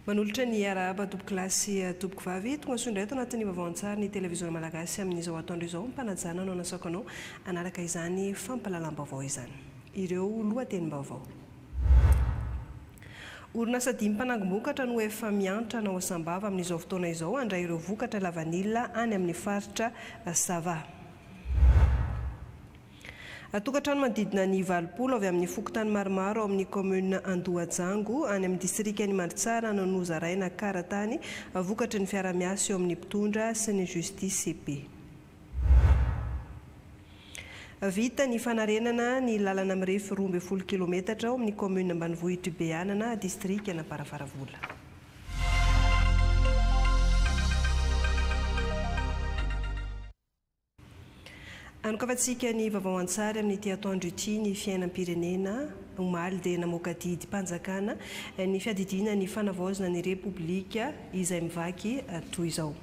Manolotra ny arahaba tompoko lasy tompoko vavy tonga soa indray eto anatin'ny vaovan-tsary ny televiziona malagasy amin'izao atoandro izao mpanajana no anasako anao anaraka izany fampahalalam-baovao izany. Ireo lohatenim-baovao. Orinasa 5 mpanangom-bokatra no efa miantra nao Sambava amin'izao fotoana izao handray ireo vokatra lavanila any amin'ny faritra Sava. Tokantrano manodidina ny 80 avy amin'ny fokontany maromaro ao amin'ny commune Andohajango any amin'ny distrikta ny Mandritsara no nozaraina karatany vokatry ny fiara-miasa eo amin'ny mpitondra sy ny justice CP. Vita ny fanarenana ny lalana mirefy 12 kilometatra ao amin'ny commune Ambanivohitra Beanana distrikta na Paravaravola. Anokavantsika ny vaovao-an-tsary amin'ny ity atoandro ity ny fiainam-pirenena omaly dia namoaka didy mpanjakana ny fiadidiana ny fanavaozana ny repoblika izay mivaky toy izao.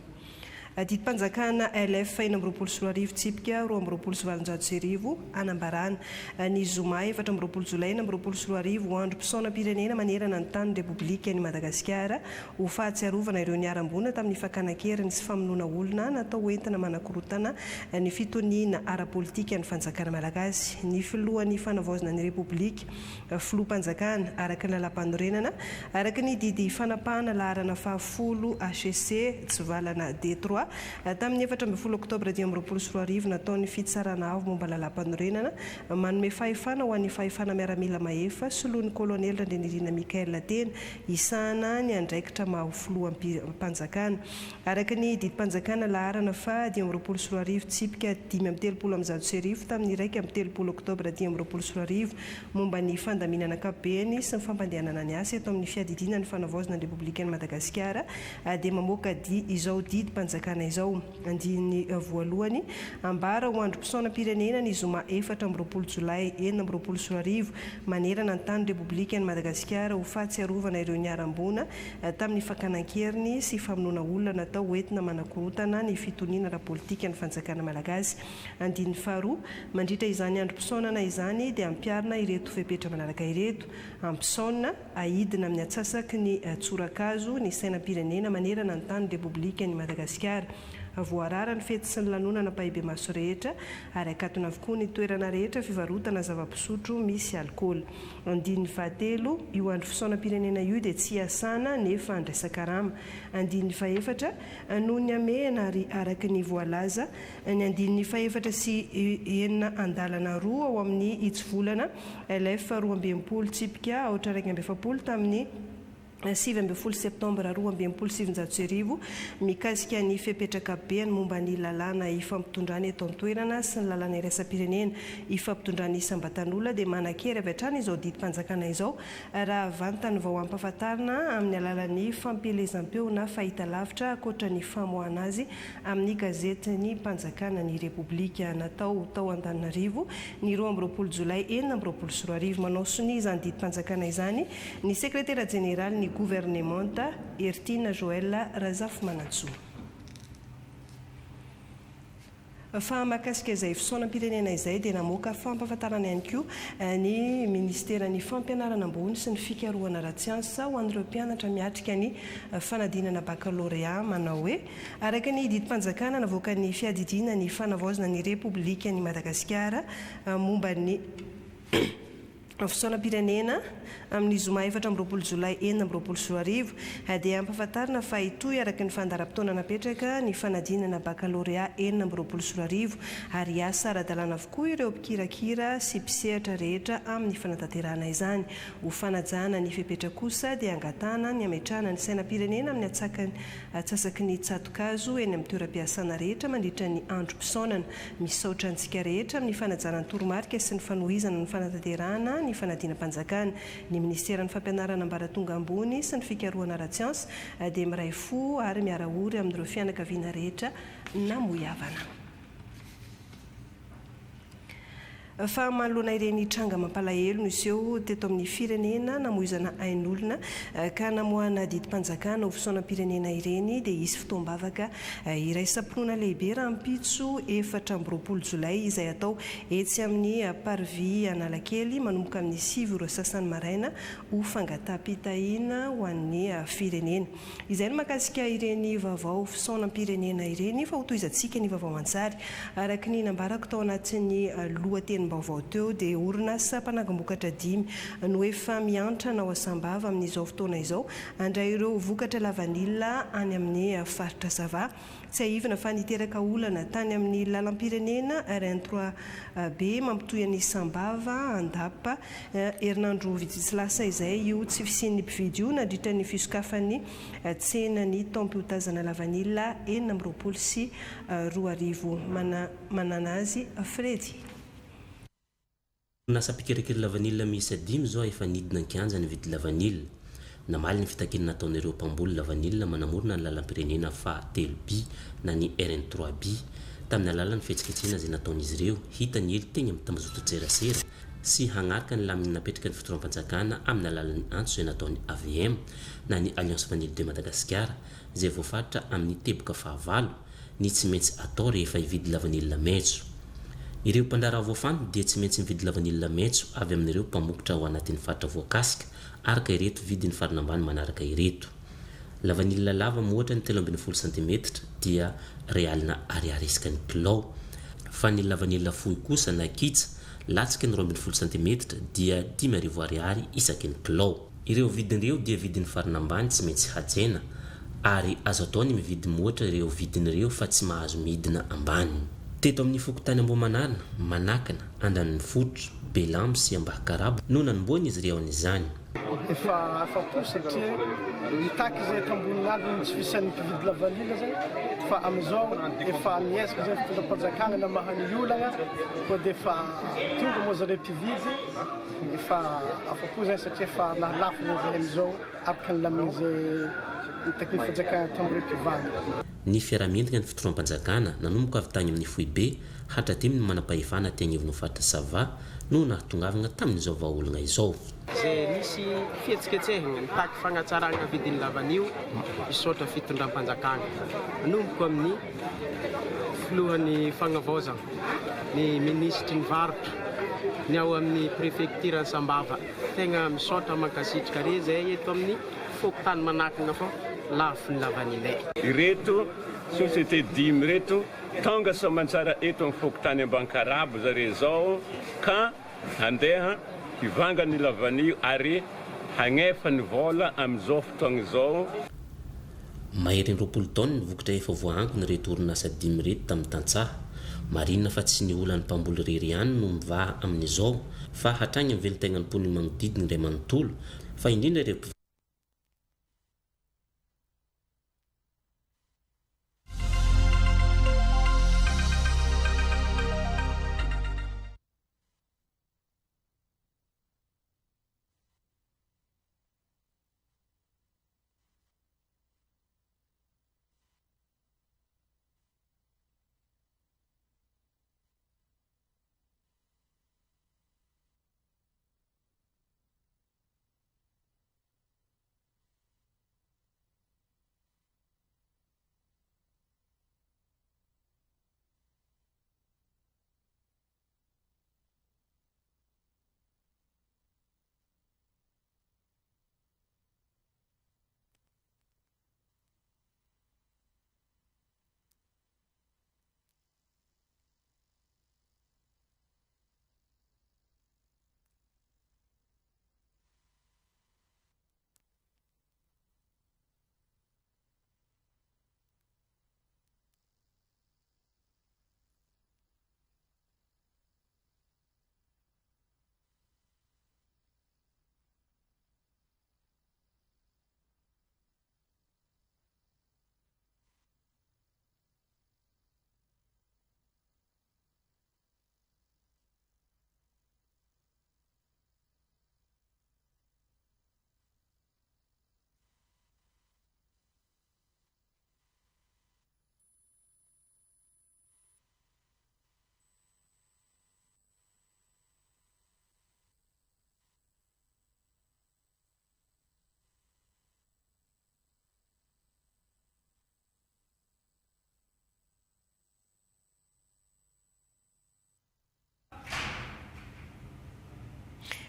Didy mpanjakana LF 420 tsipika 220 anambarana ny zoma 14 jolay 420 andro mpisaona pirenena manerana ny tany repoblika ny Madagasikara ho fahatsiarovana ireo niarambona tamin'ny fakanakeriny sy famonoana olona natao entina manakorotana ny fitoniana ara-politika ny fanjakana malagasy. Ny filohan'ny fanavaozana ny repoblika filoha-mpanjakana araka ny lalam-panorenana araka ny didy fanapahana laharana fahafolo HCC Tsivalana D3 tamin'ny 14 oktobra 2024 nataon'ny fitsarana avo momba lalam-panorenana manome fahefana ho an'ny fahefana miaramila mahefa soloan'ny kolonely Randrenirina Mikael Tena isahana ny andraikitra maho filoha-mpanjakana araka ny didy mpanjakana laharana fa 2024 tsipika 530 tamin'ny 1 oktobra 2024 momba ny fandaminana ankapobeny sy ny fampandehanana ny asa eto amin'ny fiadidiana ny fanavaozana ny repoblikan'ny Madagasikara dia mamoaka izao didy mpanjakana izao. Andiny voalohany ambara ho andro mpisaona pirenena ny zoma 14 jolay 2024 manerana ny tany repoblikan'ny Madagasikara ho fahatsiarovana ireo niarambona tamin'ny fakanakeriny sy famonoana olona natao entina manakorotana ny fitoniana ara-politika ny fanjakana malagasy. Andiny faharoa mandritra izany andro mpisaonana izany dia ampiarina ireto fepetra manaraka ireto ampisaona ahidina amin'ny atsasaky ny tsorakazo ny sainam-pirenena manerana ny tany repoblikan'ny Madagasikara. Voarara ny fety sy ny lanonana pahibe maso rehetra ary akatona avokoa ny toerana rehetra fivarotana zava-pisotro misy alkoly. Andiny fahatelo io andro fisaona pirenena io dia tsy hiasana nefa andraisaka rama. Andiny fahaefatra noho ny amehana ary araka ny voalaza ny andiny fahaefatra sy enina andalana roa ao amin'ny itsivolana LF 12 tsipika aotra 170 tamin'ny 7 septambra 2027 mikasika ny fepetraka beany momba ny lalàna ifampitondrany eto an-toerana sy ny lalàna iraisam-pirenena ifampitondrany isam-batan'olona dia manan-kery avy hatrany izao didy mpanjakana izao raha vantany vao ampahafantarina amin'ny alalan'ny fampielezam-peo na fahitalavitra akoatra ny famoahana azy amin'ny gazety ny mpanjakana ny repoblika natao tao Antananarivo ny 20 jolay 2024 manao soni izany didy mpanjakana izany ny sekretera jeneral ny gouvernementa Ertina Joella Razafy-Manantsoa. Fa makasika izay fisaonam-pirenena izay dia namoaka fampahafantarana ihany koa ny ministeran'ny fampianarana ambony sy ny fikarohana ara-tsiansa ho an'ireo mpianatra miatrika ny fanadinana baccalauréat manao hoe araka ny didy mpanjakana navoaka ny fiadidiana ny fanavaozana ny repoblikan'ny Madagasikara momba ny fisaonam-pirenena amin'ny zoma 14 jolay 2024 dia ampahafantarina fa itoy araka ny fandaharam-potoana napetraka ny fanadinana baccalauréat 2024 ary asa ara-dalàna avokoa ireo mpikirakira sy mpisehatra rehetra amin'ny fanatanterahana izany. Ho fanajana ny fepetra kosa dia angatana ny ametrahana ny sainam-pirenena amin'ny atsasaky ny tsatokazo eny amin'ny toeram-piasana rehetra mandritra ny andro mpisaonana misaotra antsika rehetra amin'ny fanajana ny toromarika sy ny fanohizana ny fanatanterahana ny fanadinam-panjakana. Ny ministeran'ny fampianarana ambaratonga ambony sy ny fikarohana ara-tsiansa dia miray fo ary miarahory amin'ireo fianakaviana rehetra namoy havana. fa manoloana ireny tranga mampalahelo no iseho teto amin'ny firenena namoizana ain'olona ka namoahana didim-panjakana ho fisaonam-pirenena ireny dia isy fotoam-bavaka iray sampinoana lehibe raha mpitso 4 jolay izay atao etsy amin'ny parvy Analakely manomboka amin'ny 7 sasany maraina ho fangataham-pitahiana ho an'ny firenena. Izay no mahakasika ireny vaovao fisaonam-pirenena ireny fa ho toizantsika ny vaovao an-tsary araka ny nambarako tao anatin'ny lohatenim-baovao teo dia orinasa mpanagam-bokatra 5 no efa miantra nao asam-bava amin'izao fotoana izao andray ireo vokatra lavanila any amin'ny faritra Sava. Tsy ahivina fa niteraka olana tany amin'ny lalam-pirenena RN3B mampitoy an'ny sambava andapa herinandro vitsitsilasa izay io tsy fisian'ny mpividy io nandritra ny fisokafan'ny tsenany taom-piotazana lavanila 20 sy 20 manana azy Fredy. Nasa pikirikiri lavanila miisa 5 zao efa nidina an-kianja ny vidy lavanila. Namaly ny fitakina nataon'ireo mpamboly lavanila manamorona ny lalam-pirenena fa 3B na ny RN3B tamin'ny alalan'ny fihetsiketsena izay nataon'izy ireo hita ny hely teny amin'ny tambazoto-tserasera sy hanaraka ny laminy napetraka ny fitoram-panjakana amin'ny alalan'ny antso izay nataon'ny AVM na ny Alliance Vanille de Madagascar izay voafaritra amin'ny teboka fahavalo ny tsy maintsy atao rehefa hividy lavanila maitso. Ireo mpandrara voafanty dia tsy maintsy mividy lavanila maitso avy amin'ireo mpamokotra ao anatin'ny faritra voakasika araka ireto vidiny farina ambany manaraka ireto. Lavanila lava moatra ny 13 cm dia realina ariary isaka ny kilao fa ny lavanila fohy kosa na kitsa latsaka ny 12 cm dia 5,000 ariary isaky ny kilao. Ireo vidin'ireo dia vidiny farina ambany tsy maintsy hajaina ary azo atao ny mividy moatra ireo vidin'ireo fa tsy mahazo midina ambany. Teto amin'ny fokotany Ambohimanarina, Manakana, Andaniny Fotro, Belamo sy Ambahikarabo no nanomboana izy ireo an'izany. Efa afapo satria mitaky izay tambonin'andro tsy fisan'ny mpividy lavanila zay fa amin'izao efa miezaka zay fitondram-panjakana na mahany olana ko dia efa tonga moa zareo mpividy efa afapo zay satria efa nahalafo zay amin'izao araka ny lamin'izay mitaky ny fanjakana tamboireo mpivady. Ny fiaraha-miendrika ny fitondram-panjakana nanomboka avy tany amin'ny foibe hatrahatramy ny manam-pahefana ty agnivon'ny faritra Sava no nahatongavana tamin'izao vahaolagna izao. Zay nisy fihetsiketsehana mitaky fagnatsarana vidiny lavanio misaotra fitondram-panjakana nanomboka amin'ny filohan'ny fagnavaozana ny ministry ny varotra ny ao amin'ny préfecture Sambava tegna misaotra mankasitrika re zay eto amin'ny fokotany Manakana fô lafo ny lavanilay. Ireto société 5 reto tonga soamantsara eto amin'ny fokotany Ambahikarabo zare zao ka andeha hivanga ny lavanio ary hagnefa ny vola amin'izao fotoagna izao. Mahery 20 taona ny vokatra efa voahango ny reto orinasa 5 reto tamin'ny tantsaha. Marina fa tsy ny olany mpamboly rery ihany no mivaha amin'izao fa hatrany amin'ny velon-tegnan'ny mponina manodidina indray manontolo fa indrindra ireo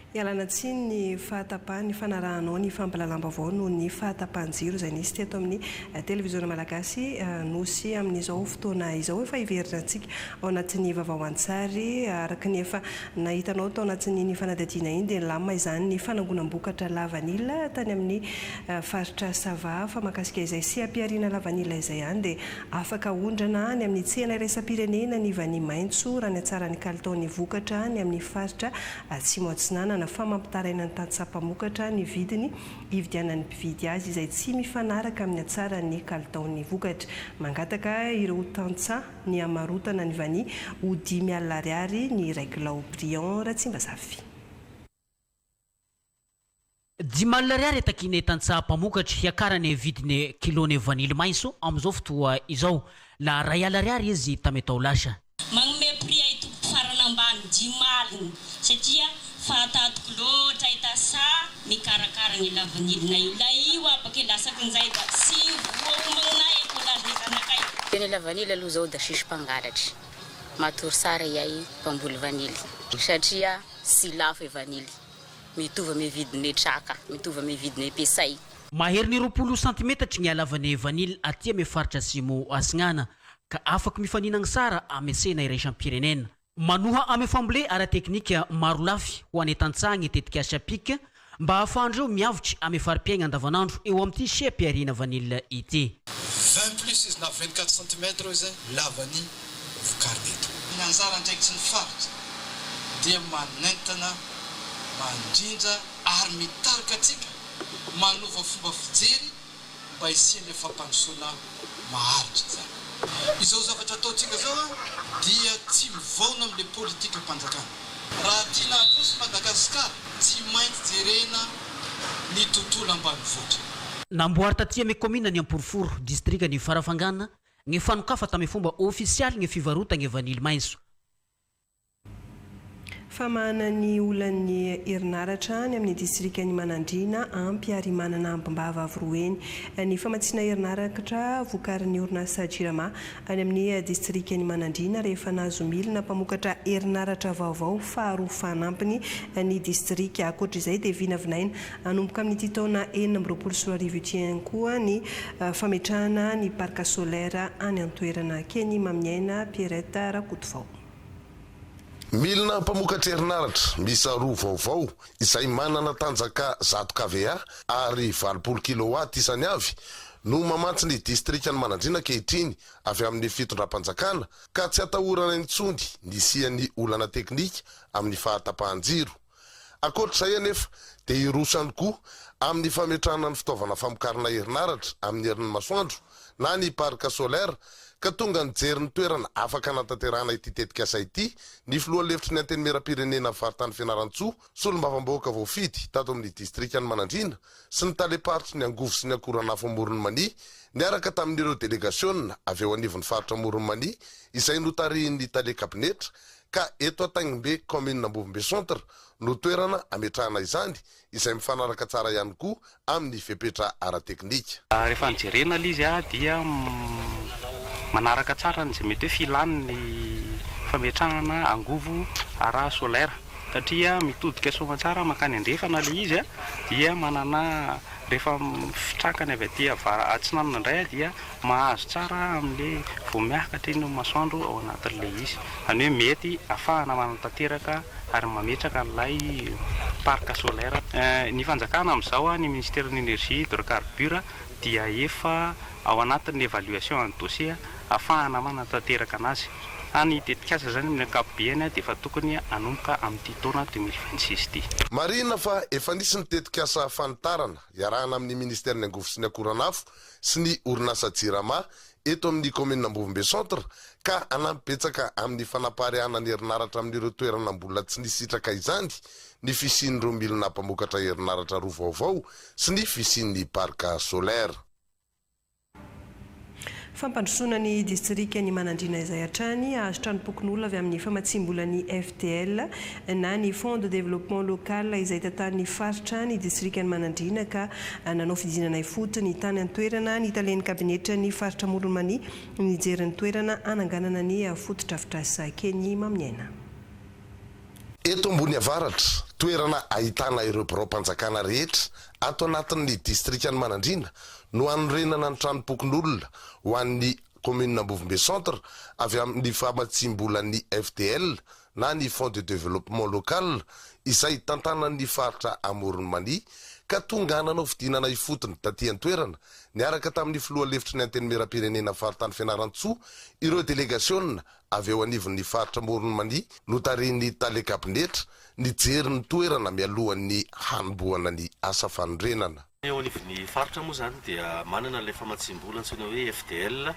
Ialana tsiny ny fahatapahany ny fanarahanao ny fampalalamba vao noho ny fahatapahan-jiro izay nisy teto amin'ny televiziona malagasy nosy amin'izao fotoana izao efa hiverina antsika ao anatin'ny vaovao-an-tsary araka ny efa nahitanao tao anatin'ny fanadihadiana iny dia lamma izany ny fanangonam-bokatra lavanila tany amin'ny faritra Sava fa makasika izay sy ampiarina lavanila izay ihany dia afaka ondrana any amin'ny tsena iraisam-pirenena ny vany maintso raha ny atsara ny kalitaon'ny vokatra ny amin'ny faritra Atsimo Atsinanana na famampitaraina ny tantsapamokatra ny vidiny ividianan'ny mpividy azy izay tsy mifanaraka amin'ny atsara ny kalitaon'ny vokatra mangataka ireo tantsa ny amarotana ny vany ho 5,000 ariary ny règle Brion Ratsimbazafy 10,000 ariary takine tantsapamokatra hiakarany vidiny kilony vanily maintso am'izao fotoa izao la R1 ariary izy tametao lasa magnome prix ay tompo farana ambany 10,000 satria fahatatoko loatra itasa mikarakara ny lavanilina io la io apaka lasaka nzay da sy vomagnay kolalezanakay teny lavanily aloha zao da sisy mpangalatra matory sara iay mpamboly vanily satria sy lafo e vanily mitovy ame vidiny traka mitovy ame vidiny epesay maheriny 20 cm ny alavany vanily aty ame faritra Atsimo Atsinana ka afaka mifaninagna sara ame sena iraisam-pirenena manoha ame fambolé ara-teknika maro lafy ho ane tantsagny tetika sapika mba ahafandreo miavotry ame fari-piaigna andavanandro eo amin'ity siampiarina vanily ity 20 plus izy na 24 cm izy lavany vokary eto ny anjara ndraiky tsy ny faritra dia manentana mandrindra ary mitarika atsika manova fomba fijery mba hisiany fampandrosoana maharitra zany izao zavatra ataontsika zao dia tsy mivaona amin'le politika mpanjakana raha tiana androso Madagasikara tsy maintsy jerena ny tontolo ambanivohitra namboary taty ame commune ny Amporoaforo district ny Farafangana ny fanokafa tamy fomba ofisialy ny fivarotana vanily maintso famana ny olan'ny herinaratra ny amin'ny distrikany Manandrina ampy ary manana ambimbava avroeny ny famatsina herinaratra vokarin'ny orinasa Jirama any amin'ny distrikany Manandrina rehefa nazo milina mpamokatra herinaratra vaovao faharoa fanampiny ny distrika ankoatra izay dia vinavinaina anomboka amin'ny taona 2024 koa ny fametrahana ny parc solaire any antoerana Keny Mamiaina Pierrette Rakotovao milina mpamokatra herinaratra misy roa vaovao izay manana tanjaka 100 kVA ary 20 kilowatt isany avy no mamatsy ny distrikany Manandrina kehitriny avy amin'ny fitondram-panjakana ka tsy atahorana intsony ny siany olana teknika amin'ny fahatapahan-jiro ankoatr'izay anefa dia irosany koa amin'ny fametrahana ny fitaovana famokarana herinaratra amin'ny herin'ny masoandro na ny parc solaire ka tonga nijery ny toerana afaka natanterahana ity tetikasa ity ny filoha lefitry ny antenimera-pirenena faritany Fianarantsoa solombavam-bahoaka voafidy tato amin'ny distrikany Manandrina sy ny taleparitry ny angovo sy ny akoranafo Moronmani niaraka tamin'ireo delegasiona avy eo anivon'ny faritra Moronmani izay notarihiny tale kabinetra ka eto Antagnimbe commune Ambovimbe centre no toerana ametrahana izany izay mifanaraka tsara ihany koa amin'ny fepetra ara-teknika rehefa nijerena izy dia manaraka tsara ny mety hoe filany ny fametrahana angovo ara solaire satria mitodika somatsara makany andrefana le izy dia manana rehefa fitrakany avy aty Atsinanana indray dia mahazo tsara amin'le voamiakatra iny masoandro ao anatin'le izy any hoe mety ahafahana manantanteraka ary mametraka an'ilay parc solaire ny fanjakana amin'izao ny ministère-ny énergie hydrocarbure dia efa ao anatin'ny évaluation en dossier afahana manantanteraka anazy any tetikasa zany amin'ny ankapobeny dia efa tokony anomboka amin'ity taona 2026 ity marina fa efa nisy ny tetikasa fanitarana iarahana amin'ny ministère-ny angovo sy ny akoranafo sy ny orinasa Jirama eto amin'ny commune Ambovimbe centre ka anampibetsaka amin'ny fanapariana ny herinaratra amin'ireo toerana mbola tsy nisitraka izany ny fisian'ireo milina mpamokatra herinaratra roa vaovao sy ny fisian'ny parc solaire fampandrosoana ny distrikany Manandrina izay hatrany azo tranopokon'olona avy amin'ny famatsimbolan'ny FTL na ny Fonds de développement local izay tatan'ny faritra ny distrikany Manandrina ka nanao fidinana ifoto ny tany antoerana ny talen'ny kabinetra ny faritra Moronmani nijery ny toerana ananganana ny fototra afitrasa Keny Mamiaina eto ambony avaratra toerana ahitana ireo birao-mpanjakana rehetra ato anatin'ny distrikany Manandrina no anorenana ny tranopokon'olona ho an'ny commune Ambovimbe Centre avy amin'ny famatsimbolan'ny FDL na ny Fonds de Développement Local izay tantanan'ny faritra Amoron'Mania ka tonga nanao fidinana ifotony taty an-toerana niaraka tamin'ny filoha lefitry ny antenimieram-pirenena faritany Fianarantsoa ireo délégation avy eo anivon'ny faritra Amoron'Mania no tariny talekapinetra nijery ny toerana mialohan'ny hanomboana ny asa fanorenana. Eo anivon'ny faritra moa zany dia manana ilay famatsimbola antsoina hoe FDL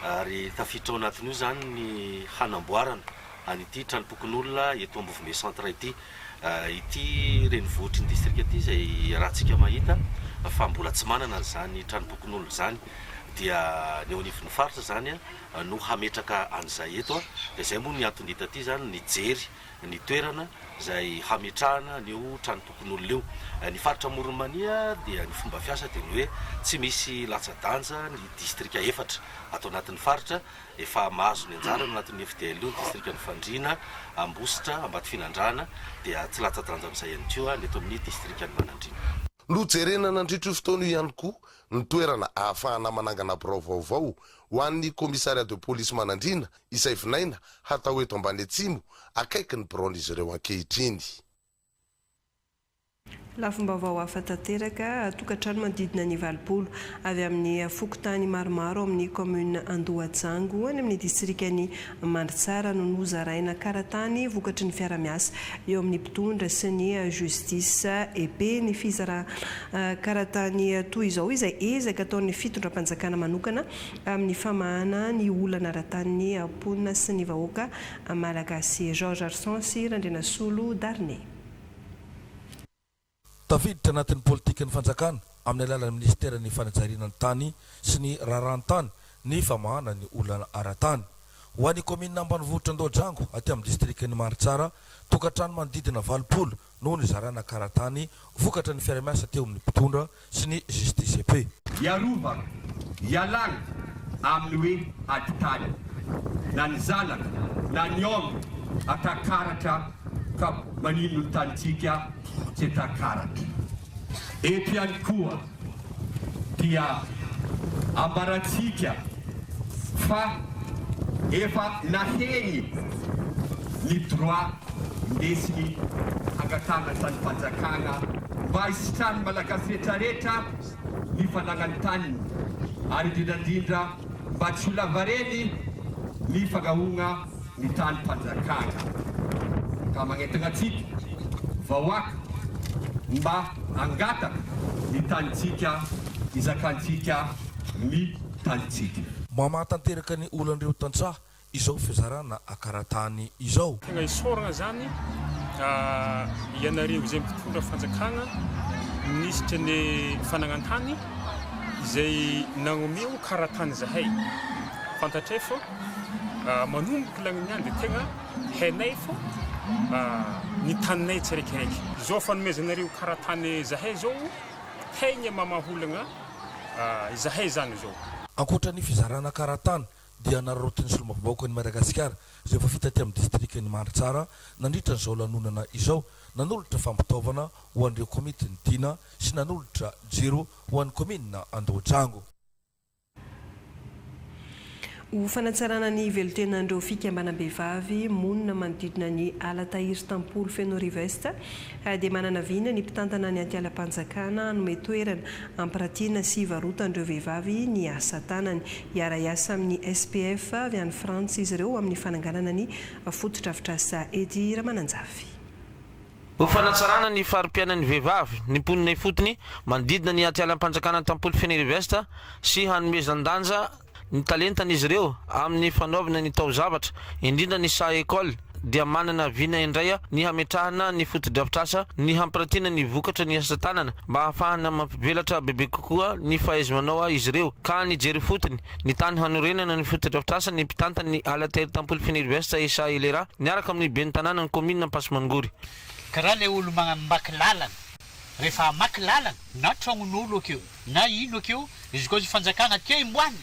ary tafiditra ao anatin'io zany ny hanamboarana an'ity tranopokon'olona eto Ambovimbe Centre ity. Ity renivohitry ny district ity izay rahantsika mahita fa mbola tsy manana zany tranopokon'olona zany dia ny eo anivon'ny faritra zany no hametraka an'izay eto dia izay moa ny antony hita ity zany nijery ny toerana izay hametrahana ny tranopokon'olona io. Ny faritra Amoron'Mania dia ny fomba fiasa dia ny hoe tsy misy latsa-danja ny distrika efatra ato anatin'ny faritra efa mahazo ny anjara ao anatin'ny FDL io distrikany Fandrina, Ambositra, Ambatofinandrana dia tsy latsa-danja amin'izay ihany koa ny eto amin'ny distrikany Manandrina. Nojerena nandritra fotoana ihany koa ny toerana ahafahana manangana birao vaovao ho an'ny commissariat de police Manandrina izay vinaina hatao eto ambany atsimo akaiky ny biraon'izy ireo ankehitriny. Lafim-baovao hafa tanteraka tokantrano manodidina ny valopolo avy amin'ny fokotany maromaro amin'ny commune Andohajango any amin'ny distrikany Mandritsara no nozaraina karatany vokatry ny fiara-miasa eo amin'ny mpitondra sy ny justice EP ny fizara karatany toy izao izay ezaka ataon'ny fitondram-panjakana manokana amin'ny famahana ny olana ara-tany amponina sy ny vahoaka malagasy. Georges Arson sy Randrenasolo Darnay. Tafiditra anatin'ny politikan'ny fanjakana amin'ny alalan'ny ministeran'ny fanajariana ny tany sy ny raharahantany ny famahana ny olana ara-tany. Ho an'ny commune ambanivohitra Andohajango aty amin'ny distrikany Mandritsara tokantrano manodidina 20 no nizarana karatany vokatra ny fiara-miasa teo amin'ny mpitondra sy ny justice EP. Iarova, ialana amin'ny hoe aditany na ny zanaka na ny omby atakaratra ka manino ny tanitsika tsy takaratra. Eto ihany koa dia ambaratsika fa efa naheny ny droit ndesiny angatana tany fanjakana mba hisitrany malagasy rehetrarehetra ny fanagnany taniny ary indrindrandrindra mba tsy ho lavareny ny fagahona ny tany fanjakana. Ka magnetana atsika vahoaka mba angataka ny tanitsika izakantsika ny tanitsika. Mamatanteraka ny olan'ireo tantsaha izao fizarana akaratany izao. Tegna isoragna zany ianareo izay mitondra fanjakana ministre ny fanagnantany izay nanomeo karatany zahay fantatray fo manomboka lagniniany dia tegna hainay fo ny taninay tsiraikiraiky. Zao fanomezanareo karatany zahay zao tegna mamaholagna zahay zany zao. Ankoatran'ny fizarana karatany dia nararotiny solomafibaoko ny Madagasikara izay efa vita aty amin'ny distrikany Mandritsara nandritra n'izao lanonana izao nanolotra fampitaovana ho an'ireo komity ny Dina sy nanolotra jiro ho an'ny commune Andohajango. Ho fanatsarana ny velotenan'ireo fikambanam-behivavy monina manodidina ny ala tahiry tampolo feno rivesta dia manana vina ny mpitantana ny antialam-panjakana hanome toerana ampiratiana sy hivarotan'ireo vehivavy ny asa tanany. Hiara-iasa amin'ny SPF avy any Frantsa izy ireo amin'ny fananganana ny fotodrafitrasa Edy Ramananjavy. Ho fanatsarana ny farim-piainan'ny vehivavy ny mponina ifotony manodidina ny antialam-panjakana tampolo feno rivesta sy hanomezan-danja ny talentan'izy ireo amin'ny fanaovana ny taozavatra indrindra ny sa école dia manana vina indray ny hametrahana ny fotodrafitrasa ny hampiratiana ny vokatra ny asa tanana mba ahafahana mampivelatra bebe kokoa ny fahaiza-manao izy ireo ka ny jery fotony ny tany hanorenana ny fotodrafitrasa ny mpitantana ny ala tahiry tampolo feno rivesta Esa Elera niaraka amin'ny ben'ny tanàna ny commune Ampasimangori. Karaha le olo magnambaky lalana rehefa maky lalana na tragnon'olo akeo na ino akeo izy koa fanjakana tia imboany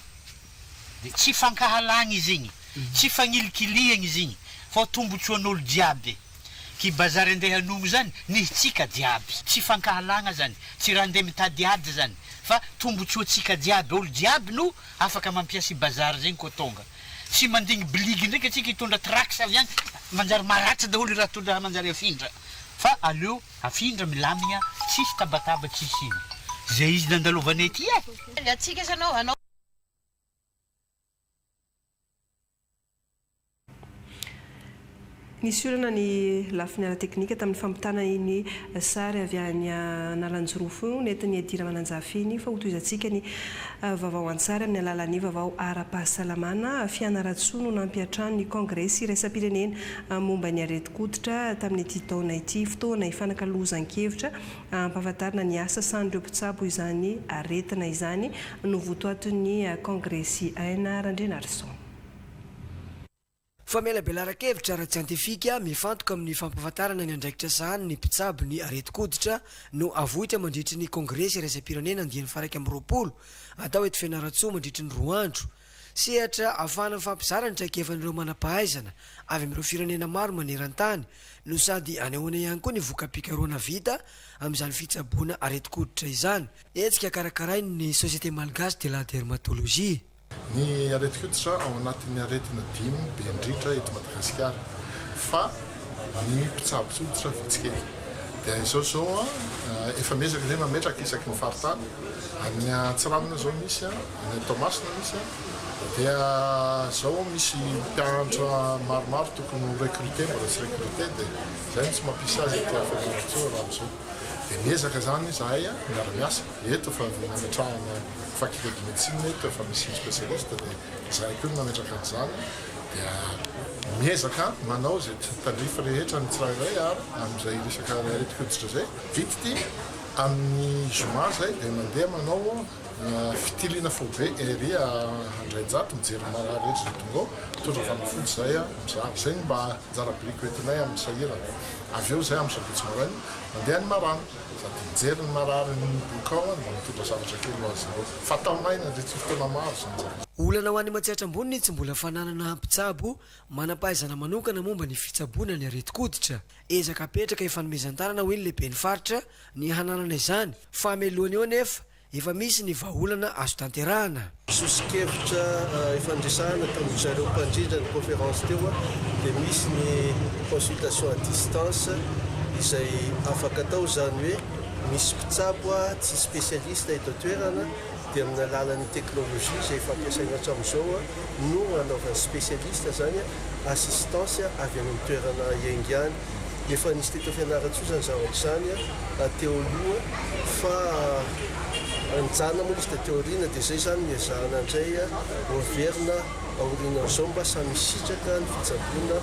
tsy fankahalagna izy igny tsy fagnilikilihagna izy igny fa tombontsoan'olo jiaby ki bazary andeha hanogno zany nitsika diaby tsy fankahalagna zany tsy raha andeha mitady ady zany fa tombotsoatsika diaby olo diaby no afaka mampiasa i bazary zegny koa tonga tsy mandigny bligy ndraiky atsika hitondra trax avy any manjary maratsa daholo raha tondra manjary afindra fa aleo afindra milamigna tsisy tabataba tsisy iny zay izy nandalovanay ty atsika sanao nisy olana ny lafiny ara teknika tamin'ny fampitana iny sary avy any analanjorofo netiny adira mananjafiny fa hotoizantsika ny vaovao an-tsary amin'ny alalan'ny vaovao ara-pahasalamana fianaratsoa no nampiatrano ny congrès iraisam-pirenena momba ny areti-koditra tamin'ny ity taona ity fotoana ifanakalozan-kevitra ampahafantarina ny asa san'ireo mpitsabo izany aretina izany no votoaton'ny congrès aina Randrianarison. Famela Belarakevitra ara-tsiantifika mifantoka amin'ny fampahafantarana ny andraikitra sahany ny mpitsabo ny areti-koditra no avohitra mandritry ny congrès iraisam-pirenena andiany faraiky amin'ny roapolo atao eto Fianaratsoa mandritry ny 2 andro sehatra ahafahana mifampizara ny traikefan'ireo manam-pahaizana avy amin'ireo firenena maro maneran-tany no sady anehoana ihany koa ny voka-pikaroana vita amin'izany fitsaboana areti-koditra izany etsika karakarainy ny société malgache de la dermatologie. Ny areti-koditra ao anatin'ny aretina 5 be indrindra eto Madagasikara fa ny mpitsabo tsoditra vitsikely dia izao zao efa mezaka zay mametraka isaky ny faritany any Antsiranana zao misy any Toamasina misy dia zao misy mpianatra maromaro tokony recruté mbola tsy recruté dia zay tsy mampisy azy ty afatsao raha zao dia miezaka zany zahay miara-miasa eto fa nametrahana faculté de médecine eto fa misy spécialiste dia zahay koa nametraka an'izany dia miezaka manao zay tandrifa rehetra ny tsirairay ary amin'izay resaka areti-koditra zay vity ty amin'ny juin zay dia mandeha manao fitilina fobe ery andraijato mijery marary rehetra zay tonga ao tondra fanafody zay mizary zay mba anjara biriky entinay amin'ny sahirana avy eo zay amin'ny sabotsy maraina mandeha ny marana sady mijery ny marary ny bokao mba mitondra zavatra kely ho azy ireo fataonaina ndre tsy fotoana maro zany. Olana ho an'ny matsiatra amboniny tsy mbola fananana mpitsabo manam-pahaizana manokana momba ny fitsaboana ny areti-koditra ezaka apetraka efa nomezan-tanana hoe ny lehibe ny faritra ny hananana izany fa meloany eo nefa efa misy ny vahaolana azo tanterahana. Sosikevitra ifandresahana tamin'ny zareo mpandrindra ny conférence teo dia misy ny consultation à distance izay afaka atao zany hoe misy mpitsabo tsy spécialiste eto toerana dia amin'ny alalan'ny teknôlôjia izay fampiasaina hatramin'izao no anaovany spécialiste zany assistance avy amin'ny toerana iangany efa nisy teto Fianaratsoa zany zavatra zany teo aloha fa anjana moa izy teoriana dia zay zany miazahana indray overina aorinan'izao mba samy sitraka ny fitsaboana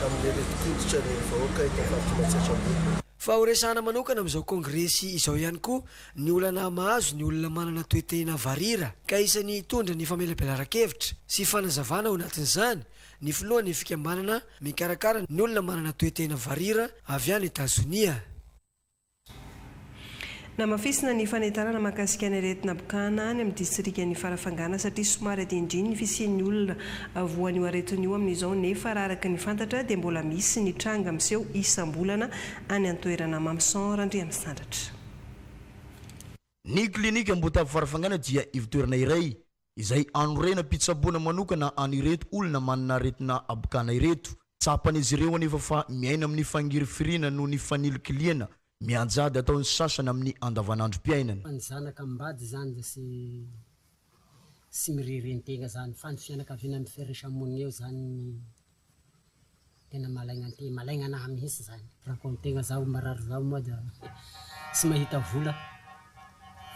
amin'ny areti-koditra ny vahoaka eto faritra matsiatra ambony. Fa horesahana manokana amin'izao kongressy izao ihany koa ny olana mahazo ny olona manana toetena varira ka isan'ny tondra ny Famela Belarakevitra sy fanazavana ao anatin'izany ny filohan'ny fikambanana mikarakara ny olona manana toetena varira avy any Etazonia. Namafisina ny fanentanana mahakasika ny aretina bokana any amin'ny distrikan'ny Farafangana satria somary adindriny ny fisian'ny olona voan'io aretin'io amin'izao nefa raha araka ny fantatra dia mbola misy ny tranga miseho isam-bolana any an-toerana Mamson Randriana Sandratra. Ny klinika Mbotavo Farafangana dia ivitoerana iray izay anorena mpitsaboana manokana anireto olona manana aretina abokana ireto tsapan'izy ireo anefa fa miaina amin'ny fangirifirina no ny fanilokiliana mianjady ataon'ny sasana amin'ny andavanandro mpiainana. Ny zanaka ambady zany dia sy miriren-tegna zany fa ny fianakaviana amin'ny fiaraisa-monina eo zany tena malaigna anahy mihitsy zany raha koa tegna zaho marary zaho moa dia sy mahita vola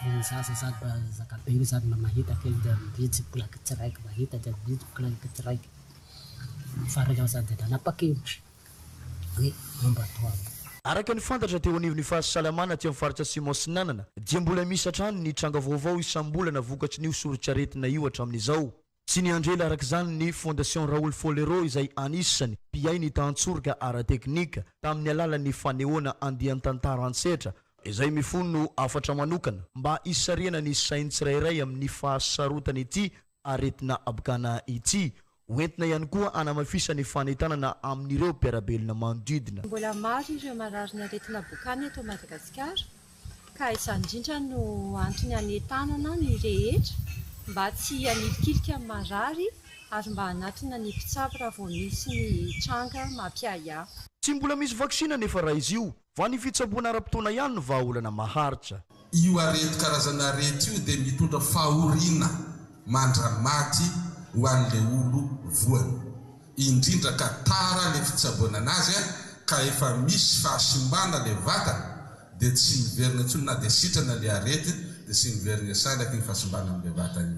ny sasa sady mba zakabe io sady mba mahita kely dia mividy plaque tsiraiky mahita dia mividy plaque tsiraiky faraka sady dia nanapa-kevitra hoe momba toabo. Araka ny fantatra teo anivon'ny fahasalamana aty amin'ny faritra Simon Sinanana dia mbola misy hatrany ny tranga vaovao isam-bolana vokatry ny soritra aretina io hatramin'izao. Sy ny andrela araka izany ny Fondation Raoul Folero izay anisany mpiay ny tantsoroka ara-teknika tamin'ny alalan'ny fanehoana andian-tantara an-tsetra izay mifono afatra manokana mba hisariana ny sainy tsirairay amin'ny fahasarotana ity aretina abokana ity hoentina ihany koa anamafisa ny fanentanana amin'ireo mpiarabelona manodidina. Mbola maro ireo mararina aretina bokany eto Madagasikara ka izany indrindra no antony hanentanana ny rehetra mba tsy hanidikilika amin'ny marary ary mba hanatona ny mpitsabo raha vao misy ny tranga mampiaya. Tsy mbola misy vaksina nefa raha izy io va ny fitsaboana ara-potoana ihany no vahaolana maharitra. Io arety karazana arety io dia mitondra fahoriana mandramaty ho an'le olo voany, indrindra ka tara le fitsaboana anazy ka efa misy fahasimbana le vatana dia tsy miverina intsony na dia sitrana le arety dia tsy miverina salaka ny fahasimbana amin'le vatany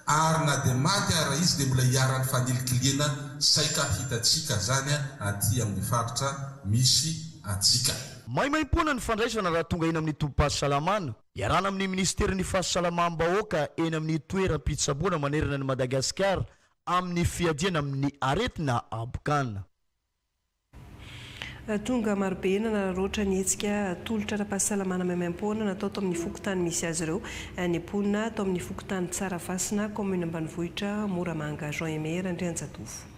ary na dia maty ara izy dia mbola hiaran'ny fanilikiliana saika hitatsika zany aty amin'ny faritra misy atsika. Maimaim-pona ny fandraisana raha tonga eny amin'ny tompo-pahasalamana iarana amin'ny ministerin'ny fahasalamam-bahoaka eny amin'ny toeram-pitsaboana manerana ny Madagasikara amin'ny fiadiana amin'ny aretina abokana. Tonga marobe nanaroatra ny hetsika tolotra ara-pahasalamana maimaim-poana natao tao amin'ny fokotany misy azy ireo ny mponina tao amin'ny fokotany Tsarafasina commune ambanivohitra Moramanga Jean Emer Andrianjatovo.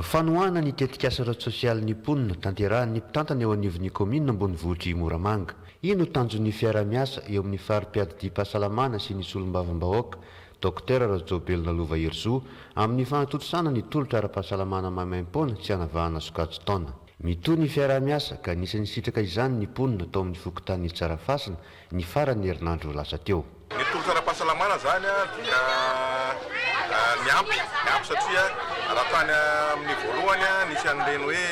Fanoana ny tetikasa ara-tsosialy ny mponina tanterahan'ny mpitantana eo anivon'ny komina ambonivohitry Moramanga. Ino tanjon'ny fiara-miasa eo amin'ny fari-piadidim-pahasalamana sy ny solombavam-bahoaka Dr Rajobelona Lova Herzo amin'ny fanatotosana ny tolotra ara-pahasalamana maimaim-poana tsy hanavahana sokajy taona. Mitoy ny fiara-miasa ka nisany sitraka izany ny mponina tao amin'ny fokotany Tsarafasina ny farany herinandro lasa teo. Ny tolotra ara-pahasalamana zany dia miampy satria raha tany amin'ny voalohany nisy an'ireny hoe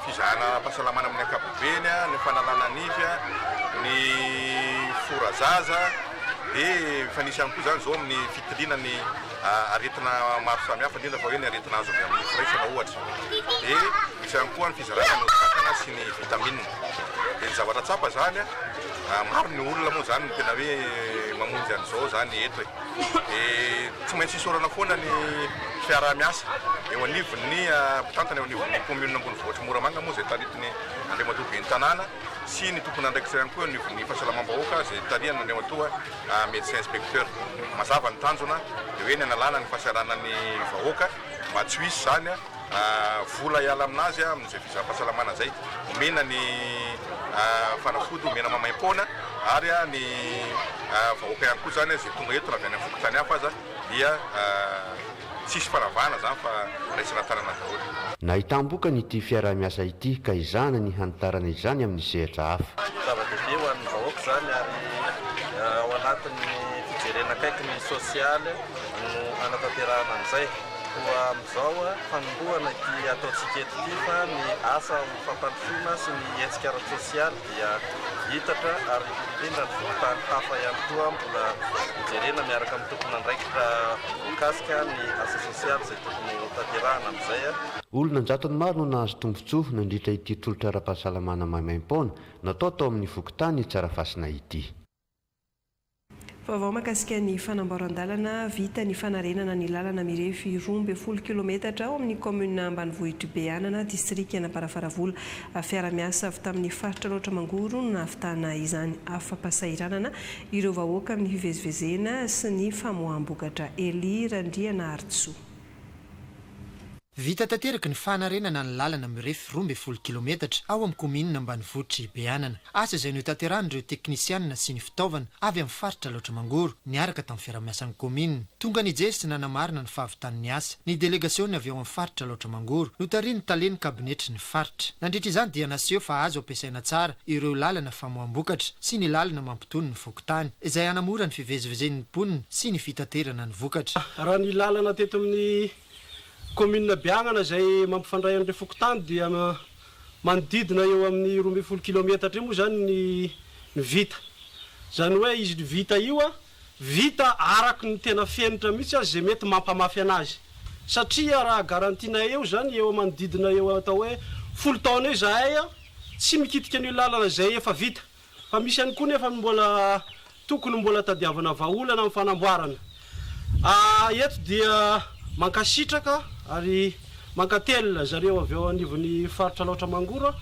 fizahana ara-pahasalamana amin'ny ankapobeny, ny fanalana nify, ny forazaza dia fa nisy ihany koa zany zao amin'ny fitiliana ny aretina maro samihafa indrindra fa hoe ny aretina azo avy amin'ny firaisana ohatra. Dia misy ihany koa ny fizarana ny kankana sy ny vitamine. Dia ny zavatra tsapa zany maro ny olona moa zany tena hoe mamonjy an'izao zany eto tsy maintsy isorana foana ny fiara-miasa eo anivon'ny mpitantana eo anivon'ny commune ambonivohitra Moramanga moa zay taritiny andriamatoa tanàna sy ny tompony andraikitra ihany koa eo anivon'ny fahasalamam-bahoaka zay tariana andriamatoa médecin inspecteur. Mazava ny tanjona dia hoe ny analana ny fahasaranany vahoaka mba tsy hisy zany vola hiala aminazy amin'izay fizaham-pahasalamana zay. Omena ny fanafody, omena maimaim-poana ary ny vahoaka ihany koa zany zay tonga eto na avy any amin'ny fokotany hafa aza dia tsisy faravahana zany fa raisina tanana daholo. Nahitam-boka n'ity fiara-miasa ity ka izana ny hanitarana izany amin'ny sehatra hafa. Zava-dehibe ho an'ny vahoaka zany ary ao anatin'ny fijerena akaiky ny sosialy no anatanterahana an'izay. Koa amin'izao fanombohana ity ataontsika eto ity fa ny asa fampandrosoana sy ny hetsika ara-tsosialy dia hitatra ary indrindra ny fokotany hafa ihany koa mbola mijerena miaraka amin'ny tompony andraikitra mikasika ny asa sosialy izay tokony tanterahana amin'izay. Olona njatony maro no nahazo tombotsoa nandritra ity tolotra ara-pahasalamana maimaim-poana natao tao amin'ny fokotany Tsarafasina ity. Vaovao mahakasika ny fanamboaran-dalana vita ny fanarenana ny lalana mirefy 12 kilometatra ao amin'ny commune ambanivohitra Beanana district Anamparafara-Vola. Fiara-miasa avy tamin'ny faritra loatra mangoro no nahavitana izany afa-pasahiranana ireo vahoaka amin'ny fivezivezena sy ny famoaham-bokatra. Eli Randriana Artso. Vita tanteraka ny fanarenana ny lalana mirefy 12 kilometatra ao amin'ny komina ambanivohitra Beanana. Asa izay no tanteran'ireo teknisianina sy ny fitaovana avy amin'ny faritra loatra mangoro niaraka tamin'ny fiara-miasan'ny komina. Tonga nijery sy nanamarina ny fahavitan'ny asa. Ny delegasiona avy ao amin'ny faritra loatra mangoro no tariany taleny kabinetry ny faritra. Nandritra izany dia naseho fa azo ampiasaina tsara ireo lalana famoaham-bokatra sy ny lalana mampitony ny fokotany izay hanamora ny fivezivezen'ny mponina sy ny fitaterana ny vokatra. Raha ny lalana teto amin'ny commune Beanana zay mampifandray an'ireo fokotany dia manodidina eo amin'ny 12 kilometatra moa zany ny vita. Zany hoe izy vita io vita araky ny tena fenitra mihitsy azy zay mety mampamafy anazy. Satria raha garantina eo zany eo manodidina eo atao hoe 10 taona eo zahay tsy mikitika ny lalana zay efa vita. Fa misy ihany koa nefa mbola tokony mbola tadiavana vahaolana amin'ny fanamboarana. Eto dia mankasitraka ary mankatelina zareo avy ao anivon'ny faritra loatra mangoro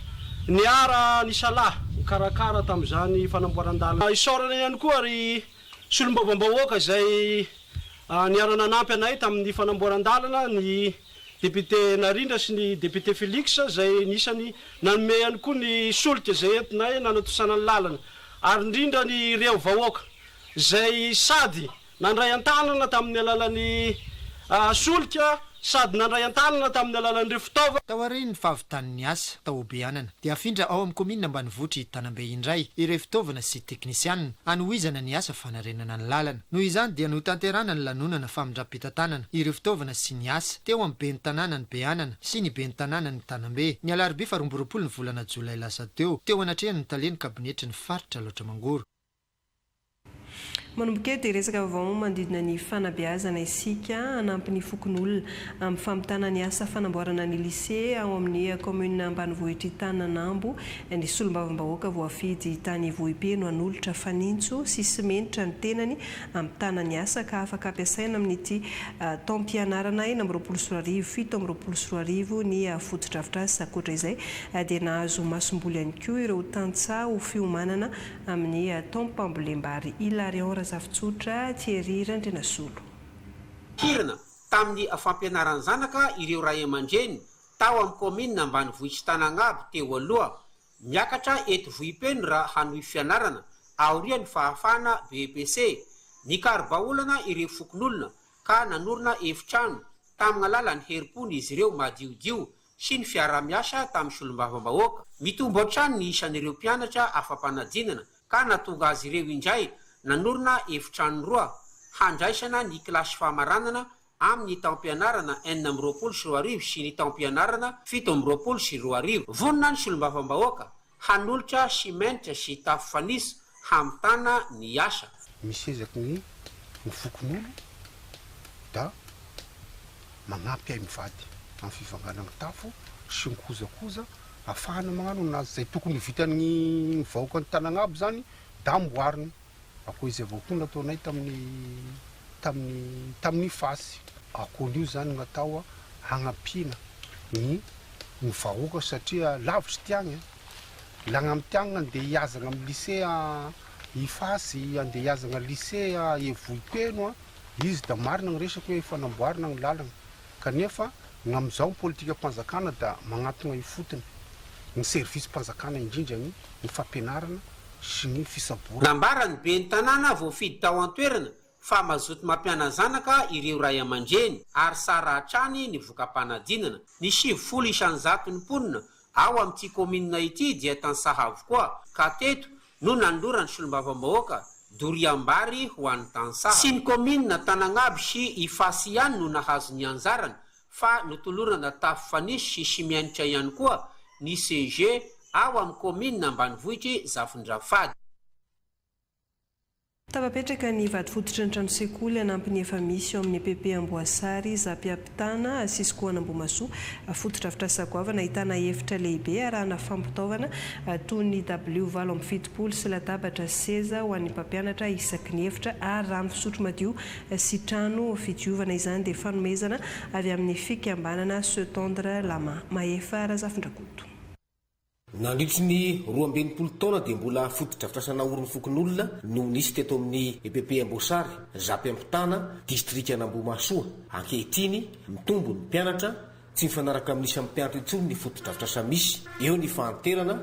niara ny salahy mikarakara tamin'izany fanamboaran-dalana. Isaorana ihany koa ary solombavam-bahoaka zay niarana anampy anay tamin'ny fanamboaran-dalana ny député Narindra sy ny député Félix zay nisany nanome ihany koa ny solika zay entinay nanatosana ny lalana ary indrindra ny reo vahoaka zay sady nandray an-tanana tamin'ny alalan'ny solika sady nandray an-tanana tamin'ny alalan'ireo fitaova tao ariny ny fahavitan'ny asa tao Beanana dia afindra ao amin'ny komina ambanivohitra Tanambe indray ireo fitaovana sy teknisianina anohizana ny asa fanarenana ny lalana noho izany dia notanterana ny lanonana famindram-pitantanana ireo fitaovana sy ny asa teo amin'ny ben'ny tanàna ny Beanana sy ny ben'ny tanàna ny Tanambe ny alarobia 20 ny volana jolay lasa teo anatrehany ny taleny kabinetry ny faritra loatra mangoro. Manomboka dia resaka vaovao mandidina ny fanabeazana isika anampy ny fokon'olona amin'ny famitana ny asa fanamboarana ny lycée ao amin'ny commune ambanivohitra Tananambo ny solombavambahoaka voafidy tany Vohipeno anolotra fanintso sy simenitra ny tenany amin'ny tana ny asa ka afaka ampiasaina amin'ity taom-pianarana 7 ny fotodrafitrasa akoatra izay dia nahazo masomboly ihany koa ireo tantsa ho fiomanana amin'ny taom-pambolembary Ilarion Zavitsotra Thierry Randrenasolo. Hirana tamin'ny fampianaran'ny zanaka ireo ray aman-dreny tao amin'ny komina ambanivohitra Tananabo teo aloha miakatra eto Vohipeno raha hanohy fianarana aorian'ny fahafana BEPC nikarobaolana ireo fokon'olona ka nanorina efitrano tamin'ny alalan'ny herim-pony izy ireo madiodio sy ny fiara-miasa tamin'ny solombavambahoaka mitombo hatrany ny isan'ireo mpianatra afa-panadinana ka natonga azy ireo indray nanorina efitrano roa handraisana ny kilasy fahamaranana amin'ny taom-pianarana 9 sy ny taom-pianarana 7 sy 2 vonona ny solombavambahoaka hanolotra simenitra sy tafo fanisa hamitana ny asa misy ezaky ny fokon'olo da magnampy ay mivady amin'ny fivanganana tafo sy nikozakoza afahana magnano nazy zay tokony vitan'ny vahoaka ny Tananabo zany da amboariny akoho izy avao koa nataonay tamin'ny fasy akohan'io zany natao hagnampina ny vahoaka satria lavitry tiagny lagna amin'ny tiagna andeha hiazagna amin'ny lycée ifasy andeha hiazagna lycée Vohipeno izy da marina ny resaka hoe fanamboarana ny lalana kanefa gn'am'izao politika mpanjakana da magnatona ifotony ny service mpanjakana indrindra ny fampianarana sy ny fisabora. Nambarany ben'ny tanàna voafidy tao an-toerana fa mazoto mampiana zanaka ireo ray aman-dreny ary sara hatrany ny voka-panadinana ny 70 isanjato ny mponina ao amin'ity komina ity dia tansaha avokoa ka teto no nandora ny solombavambahoaka doriambary ho an'ny tansaha sy ny komina Tananabo sy Ifasy ihany no nahazo ny anjarany fa notolorana tafo fanisy sy simianitra ihany koa ny CG ao amin'ny komina ambanivohitra Zafindrafady. Tapapetraka ny vady fototra ny trano sekoly anampy ny efa misy ao amin'ny EPP Amboasary Zampiampitana Siskoana Ambomasoa fototra fitrasakoavana ahitana efitra lehibe arahana fampitaovana toy ny W7 sy latabatra seza ho an'ny mpampianatra isaky ny efitra ary rano fisotro madio sy trano fidiovana izany dia fanomezana avy amin'ny fikambanana Se Tendre Lama Maefa Razafindrakoto. Nandritry ny 12 taona dia mbola fototra fitrasana orony fokon'olona no nisy teto amin'ny EPP Amboasary Zampiampitana distrika Ambomasoa ankehitriny mitombo ny mpianatra tsy mifanaraka amin'ny isany mpianatra intsony ny fototra fitrasa misy eo ny fahanterana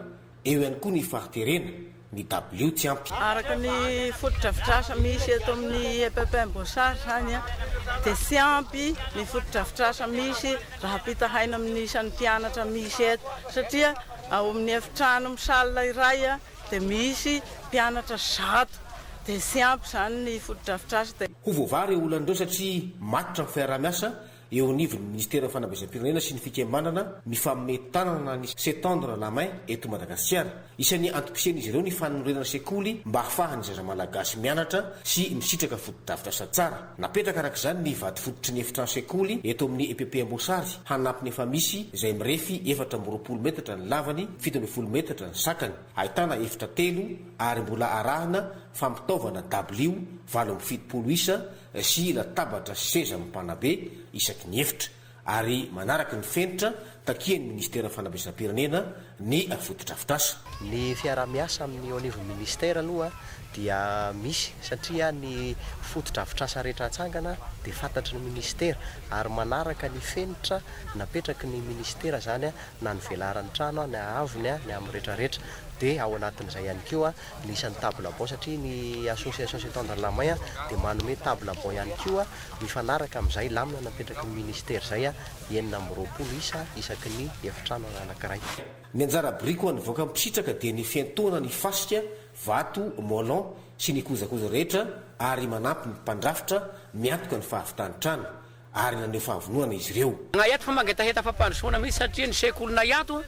eo ihany koa ny fahaterena ny W tsy ampy araka ny fototra fitrasa misy eto amin'ny EPP Amboasary zany dia tsy ampy ny fototra fitrasa misy raha pitahaina amin'ny isan'ny mpianatra misy eto satria ao amin'ny efitrano misalina iray dia misy mpianatra 100 dia tsy ampy zany ny fotodrafitrasa. Ho voavary olan'ireo satria matitra ny fiara-miasa eo anivon'ny ministera fanabezam-pirenena sy ny fikambanana ny fametanana ny Se Tendre Lama eto Madagasikara. Isan'ny antom-pisen'izy ireo ny fanorenana sekoly mba ahafahany zaza malagasy mianatra sy misitraka fotodrafitrasa tsara. Napetraka araka izany ny vady fototry ny efitrano sekoly eto amin'ny EPP Amboasary hanampy ny efa misy izay mirefy 420 metatra ny lavany 70 metatra ny sakany ahitana efitra 3 ary mbola arahana fampitaovana W 7 isa sy latabatra seza mimpanabe isaky ny efitra ary manaraka ny fenitra takia ny ministera fanabeazam-pirenena ny fotodrafitrasa. Ny fiaramiasa amin'ny au niveau ministère aloha dia misy satria ny fotodrafitrasa rehetra atsangana dia fantatry ny ministera ary manaraka ny fenitra napetraky ny ministera zany na ny velaran'ny trano ny avony ny amin'ny rehetrarehetra dia ao anatin'izay ihany koa ny isan'ny table banc satria ny association s'étendre la main dia manome table banc ihany koa mifanaraka amin'izay lamina napetraky ny ministera zay 920 isa isaky ny efitrano anankiray. Ny anjara briko anyvoaka mipisitraka dia ny fiantoana ny fasika vato molon sy ny kojakoja rehetra ary manampy ny mpandrafitra miantoka ny fahavitany trano ary naneho fahavononana izy ireo. Iato fa mangetaheta fampandrosoana mihitsy satria ny sekolona iato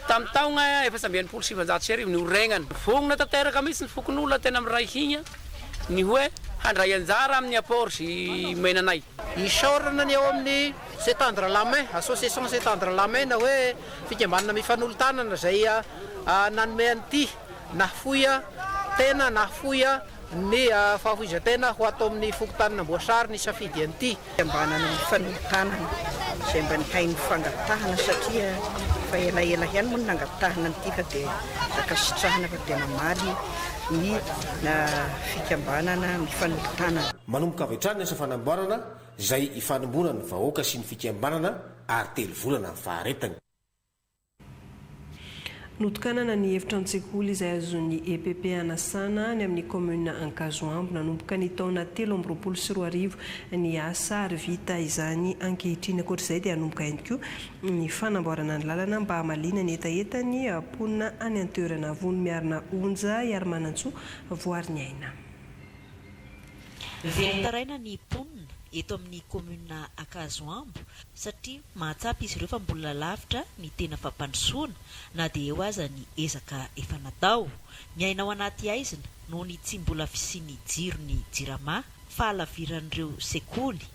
tamin'ny taogna 1970 ny oregnany vonona tanteraka mihitsy ny fokon'olona tena miray higna ny hoe handray anjara amin'ny apport sy menanay. Isaorana ny eo amin'ny s'étendre la main, association s'étendre la main na hoe fikambanana mifanolotanana zay nanome an'ity nafoya tena nafoya ny fahafoizan-tena ho atao amin'ny fokotanana amboasary ny safidy an'ity. Fikambanana mifanolotanana izay mba ny hain'ny fangatahana satria fa elaela ihany moa ny nangatahana an'ity fa dia zakasitrahana fa dia mamaly ny fikambanana mifanolotanana. Manomboka avy hatrany asa fanamboarana izay ifanambonana ny vahoaka sy ny fikambanana ary 3 volana ny faharetany. Notokanana ny efitran-tsekoly izay azon'ny EPP Anasana ny amin'ny commune Ankazoambo nanomboka ny taona 2024 ny asa ary vita izany ankehitriny. Ankoatr'izay dia hanomboka ihany koa ny fanamboarana ny lalana mba hamalina ny etaetany ponina any an-toerana avony miarina onja iary manantsoa voary ny aina. Vetaraina ny ponina eto amin'ny commune Ankazoambo satria mahatsapy izy ireo fa mbola lavitra ny tena fampandrosoana na dia eo aza ny ezaka efa natao. Ny aina ao anaty aizina noho ny tsy mbola fisiany jiro ny jirama fahalaviran'ireo sekoly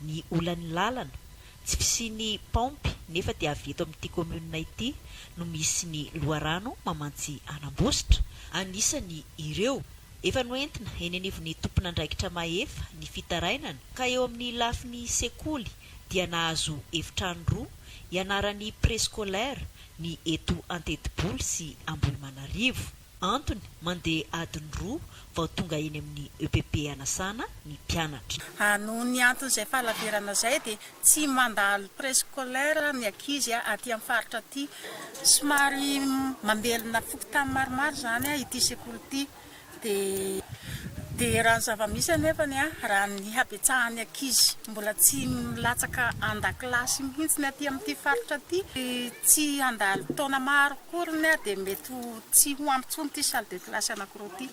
ny olan'ny lalana tsy fisiany paompy nefa dia avy eto amin'ity commune ity no misy ny loharano mamantsy anambositra. Anisany ireo efa noentina eny anivon'ny tompon'andraikitra maefa ny fitarainana ka eo amin'ny lafin'ny sekoly dia nahazo efitrano roa ianaran'ny préscolaire ny eto Antetiboly sy Ambohimanarivo. Antony mandeha adiny roa vao tonga eny amin'ny EPP Anasana ny mpianatra. Noho ny anton'izay fahalavirana izay dia tsy mandalo préscolaire ny ankizy aty amin'ny faritra aty somary mambelona fokotany maromaro zany ity sekoly ity. Dia raha ny zava-misy anefa raha ny habetsahan'ny ankizy mbola tsy milatsaka an-dakilasy mihitsy ny aty amin'ity faritra aty tsy andalo taona maro koriny dia mety tsy ho ampitsony ity salle de classe anankiroa ity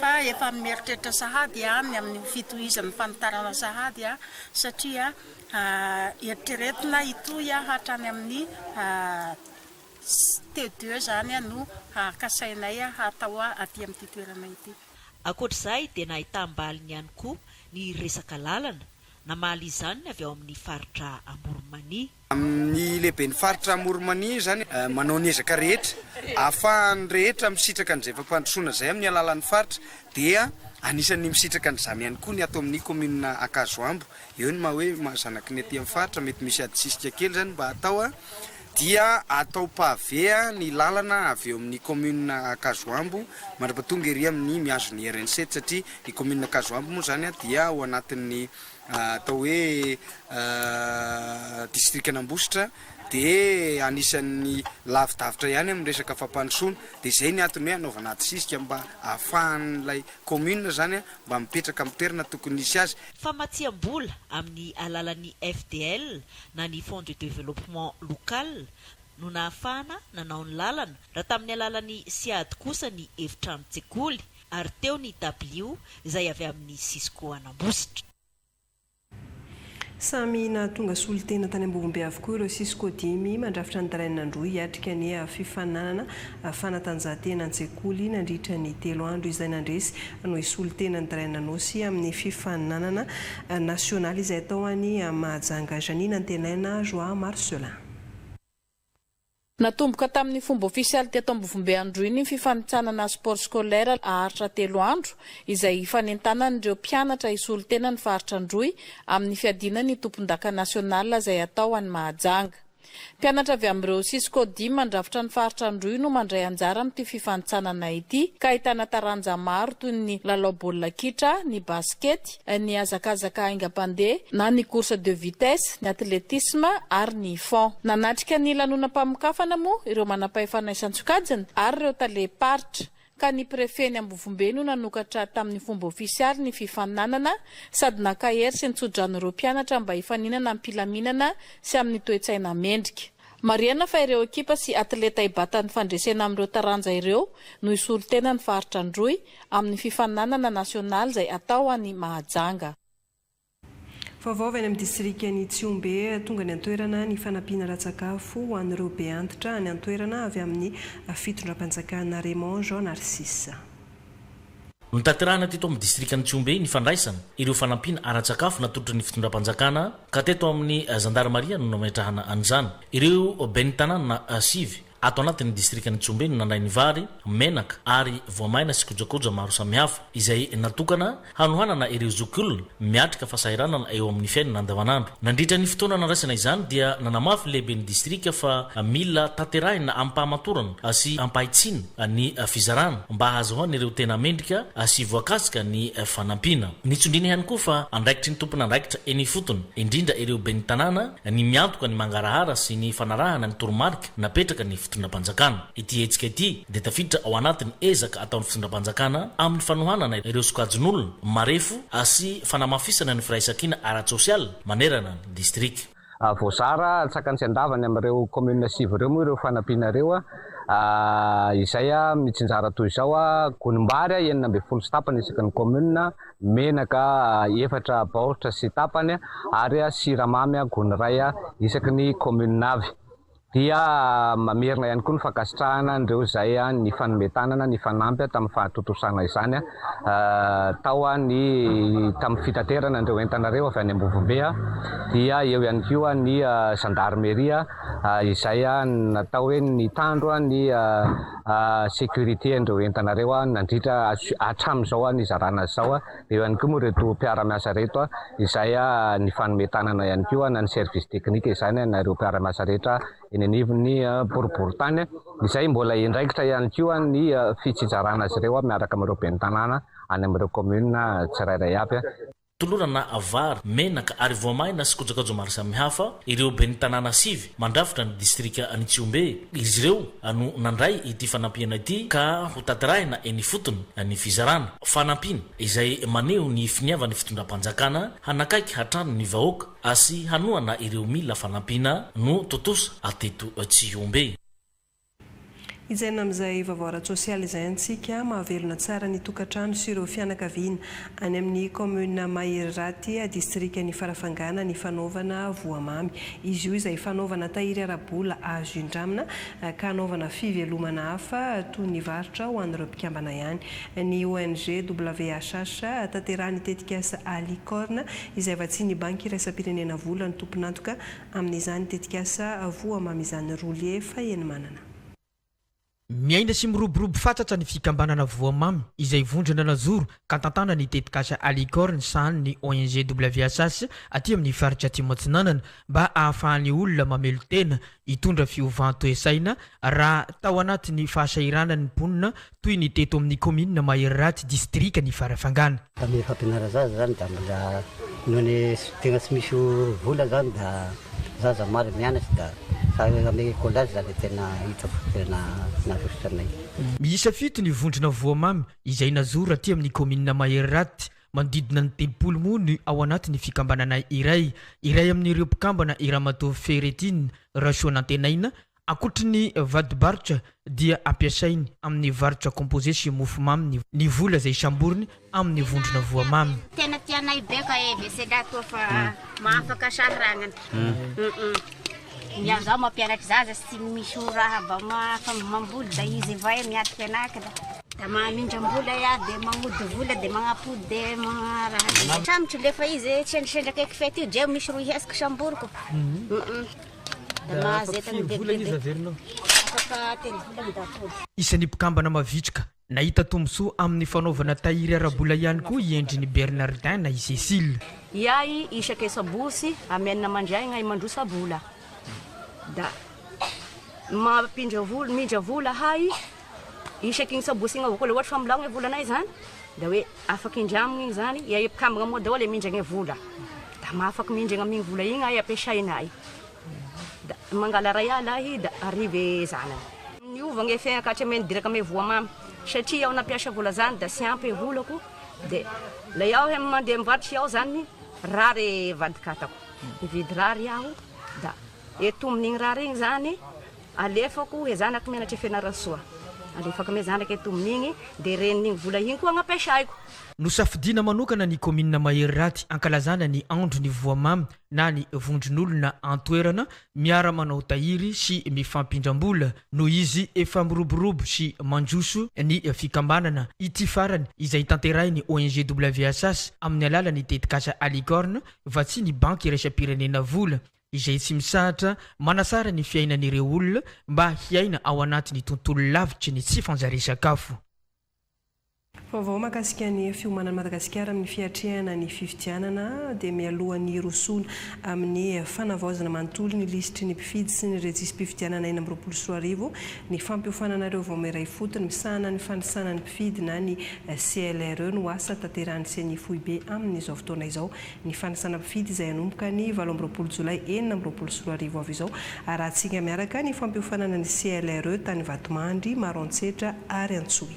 fa efa mieritreritra sahady ny amin'ny fitohizan'ny fanotarana sahady satria eritreretina itoy hatrany amin'ny T2 zany no kasainay hatao aty amin'ity toerana ity. Ankoatr'izay dia nahitam-baliny ihany koa ny resaka lalana namaly izany avy ao amin'ny faritra Amoromania. Amin'ny lehibe ny faritra Amoromania zany manao ny ezaka rehetra ahafahan'ny rehetra misitraka n'izay fampandrosoana izay amin'ny alalan'ny faritra dia anisan'ny misitraka n'izany ihany koa ny atao amin'ny commune Ankazoambo. Eo ny hoe mahazanaky ny aty amin'ny faritra mety misy adisisika kely zany mba atao dia atao pavé ny lalana avy eo amin'ny commune Ankazoambo mandrapatonga ery amin'ny miazo ny RN7 satria ny commune Ankazoambo moa zany dia ao anatin'ny atao hoe district Anambositra dia anisan'ny lavidavitra ihany amin'ny resaka fampandrosoana dia izay ny antony hoe anaovana adisisika mba ahafahan'ilay commune zany mba mipetraka amin'ny toerana tokony isy azy. Famatsiam-bola amin'ny alalan'ny FDL na ny Fonds de développement local no nahafahana nanao ny lalana raha tamin'ny alalan'ny SIAD kosa ny efitrano-tsekoly ary teo ny W izay avy amin'ny Cisco Anambositra. Samy nahatonga solitena tany Ambovombe avokoa ireo Cisco 10 mandrafitra ny tarain'androa hiatrika ny fifananana fanatanjahantena an-tsekoly nandritra ny 3 andro izay nandresy no isolitena ny tarain'anosy amin'ny fifananana nasionaly izay atao any Mahajanga Janine Antenaina Joa Marcelin. Natomboka tamin'ny fomba ofisialy teto Ambovombe Andro iny ny fifanitsanana sport scolaire aharitra 3 andro izay fanentanan'ireo mpianatra isolo tena ny faritra Androy amin'ny fiadina ny tompon-daka nasional izay atao any Mahajanga. Mpianatra avy amin'ireo Siskody mandrafitra ny faritra Androy no mandray anjara amin'ity fifanitsanana ity ka ahitana taranja maro toy ny lalao baolina kitra, ny basket, ny hazakazaka aingam-pandeha na ny course de vitesse, ny athlétisme ary ny fond. Nanatrika ny lanonam-pamokafana moa ireo manam-pahefana isan-tsokajiny ary ireo talehiparitra. Ka ny prefeny Ambovombe no nanokatra tamin'ny fomba ofisialy ny fifaninanana sady naka hery sy nitsodrano ireo mpianatra mba hifaninana amin'ny mpilaminana sy amin'ny toe-tsaina mendrika. Mariana fa ireo ekipa sy atleta ibatan'ny fandresena amin'ireo taranja ireo no isolo tena ny faritra Androy amin'ny fifaninanana nasional izay atao any Mahajanga. Vaovao any amin'ny distrika ny Tsiombe tonga ny antoerana ny fanampiana ratsakafo ho an'ireo be antitra ny antoerana avy amin'ny fitondram-panjakana Raymond Jean Narcisse. Nitaterahana teto amin'ny distrika ny Tsiombe ny fandraisana ireo fanampina aratsakafo natolotra ny fitondram-panjakana ka teto amin'ny Gendarmerie no nametrahana an'izany. Ireo bentanana na sivy ato anatin'ny distrika ny Tsiombe no nandray ny vary, menaka ary voamaina sy kojakoja maro samihafa izay natokana hanohanana ireo zokiolona miatrika fahasahiranana eo amin'ny fiainana andavanandro. Nandritra ny fotoana nandraisana izany dia nanamafy lehibe ny distrika fa mila taterahina ampahamatorana sy ampahitsiana ny fizarana mba hahazoana ireo tena mendrika sy voakasika ny fanampiana. Nitsondrina ihany koa fa andraikitry ny tompona andraikitra eny fotony indrindra ireo ben'ny tanàna ny miantoka ny mangarahara sy ny fanarahana ny toromarika napetraka ny fitondram-panjakana. Ity hetsika ity dia tafiditra ao anatin'ny ezaka ataon'ny fitondram-panjakana amin'ny fanohanana ireo sokajin'olona marefo sy fanamafisana ny firaisankina ara-tsosialy manerana ny distrika. Voasara tsakany sy andavany amin'ireo commune sivy ireo moa ireo fanampiana ireo izay mitsinjara toy izao gonimbary 9 sy tapany isaky ny commune, menaka 4 baoritra sy tapany ary siramamy gony ray isaky ny commune avy. Dia mamerina ihany koa ny fankasitrahana andreo izay ny fanometanana ny fanampy tamin'ny fahatotosana izany tao ny tamin'ny fitaterana andreo entanareo avy any Ambovombe dia eo ihany koa ny gendarmerie izay natao hoe ny tandro ny sécurité andreo entanareo nandritra hatramin'izao ny zarana zao. Eo ihany koa moa reto mpiara-miasa reto izay ny fanometanana ihany koa na ny service technique izany na ireo mpiara-miasa rehetra eny anivon'ny boriboritany izay mbola indraikitra ihany koa ny fitsinjarana azy ireo miaraka amin'ireo ben'ny tanàna any amin'ireo commune tsirairay avy. Tolorana vary, menaka ary voamaina sy kojakoja maro samihafa ireo ben'ny tanàna sivy mandrafitra ny distrika ny Tsiombe. Izy ireo no nandray ity fanampiana ity ka ho taterahina eny fotony ny fizarana. Fanampiana izay maneho ny finiavany fitondram-panjakana hanakaiky hatrano ny vahoaka sy hanoana ireo mila fanampiana no totosa ateto Tsiombe. Izay amin'izay vaovao ara-tsosialy izay antsika mahavelona tsara ny tokantrano sy ireo fianakaviana any amin'ny commune Mahiriraty distrika ny Farafangana ny fanaovana voamamy. Izy io izay fanaovana tahiry arabola azo indramina ka hanaovana fivelomana hafa toy ny varotra ho an'ireo mpikambana ihany. Ny ONG WHH tanterahany tetikasa Alicorne izay vatsy ny banky iraisam-pirenena vola ny tompon'antoka amin'izany tetikasa voamamy izany roulier faheny manana. Miaina sy miroborobo fatsatra ny fikambanana voamamy izay vondrona nazoro ka tantana ny tetikasa Alicorne sahany ny ONG WHH aty amin'ny faritra Atsimotsinanana mba ahafahan'ny olona mamelo tena hitondra fiovan-toesaina raha tao anatin'ny fahasahiranany mponina toy ny teto amin'ny commune Mahiriraty distrika ny Farafangana. Amin'ny fampianara zaza zany da mbola nohony tegna tsy misy vola zany da zaza maro mianatra da amin'ny collège zany tena hitako tena nasosanay. Miisa fito ny vondrona voamamy izay nazoro aty amin'ny commune Mahiriraty mandidina ny 30 mony ao anatin'ny fikambanana iray amin'ireo mpikambana Iramato Feretine Rachonantenaina akotry ny vadibarotra dia ampiasainy amin'ny varotra composé sy mofomamy ny vola izay samboriny amin'ny vondrona voamamy. Tena tianay beka VCD koa fa mahafaka sahirangana. Miazao mampianatra zaza sy misy raha ba mamboly da izy vai miatrika anaka da mamindram-bola ya de magnody vola de magnapody de raha samtry lefa izy sendrasendraka eky fety io de misy roa hesika samboriko. da mahazeta midebidebe afaka telo vola dafolo. Isan'ny mpikambana mavitrika nahita tombosoa amin'ny fanaovana tahiry arabola ihany koa iendriny Bernardin na i Cécile. Iahy isake sabosy amenina mandray gnay mandro sabola da mindra vola hay isaky igny sabosy igny avao koa le ohatra familagno e volanay zany da hoe afaky indramagna igny zany ia mpikambagna moa daholo mindragna e vola da mahafaky mindragna amin'igny vola igny ay ampiasainay da mangala ray alahy da arrive zanany niovagna e fiagnakatry ameny diraka ame voa mamy satria iaho nampiasa vola zany da sy ampy e volako de la iaho mandeha mivarotry iaho zany rary vadikatako mividy rary iaho da etomin'igny rary igny zany alefako e zanaky menatry fianarasoa alefako me zanaky etomin'igny de renin'igny vola igny koa agnapiasaiko. Nosafidina manokana ny commune Mahery Raty ankalazana ny andro ny voamamy na ny vondron'olona antoerana miara manao tahiry sy mifampindrambola no izy efa miroborobo sy mandroso ny fikambanana ity farany izay tanterahiny ONG WSS amin'ny alalan'ny tetikasa Alicorne va tsy ny banky iraisam-pirenena vola izay tsy misahatra manasara ny fiainan'ireo olona mba hiaina ao anatin'ny tontolo lavitry ny tsy fanjarian-sakafo. Vaovao mahakasika ny fiomanan'i Madagasikara amin'ny fiatrehana ny fifidianana dia mialohan'ny rosona amin'ny fanavaozana manontolo ny lisitry ny mpifidy sy ny rejis-pifidianana 424 ny fampiofananareo vao miray fotony misahana ny fandisana ny mpifidy na ny CLRE no asa tanterahany sy foibe amin'izao fotoana izao ny fandisana mpifidy izay anomboka ny 24 jolay 424 avy izao arahantsika miaraka ny fampiofanana ny CLRE tany Vatomandry Maroantsetra ary Antsohy.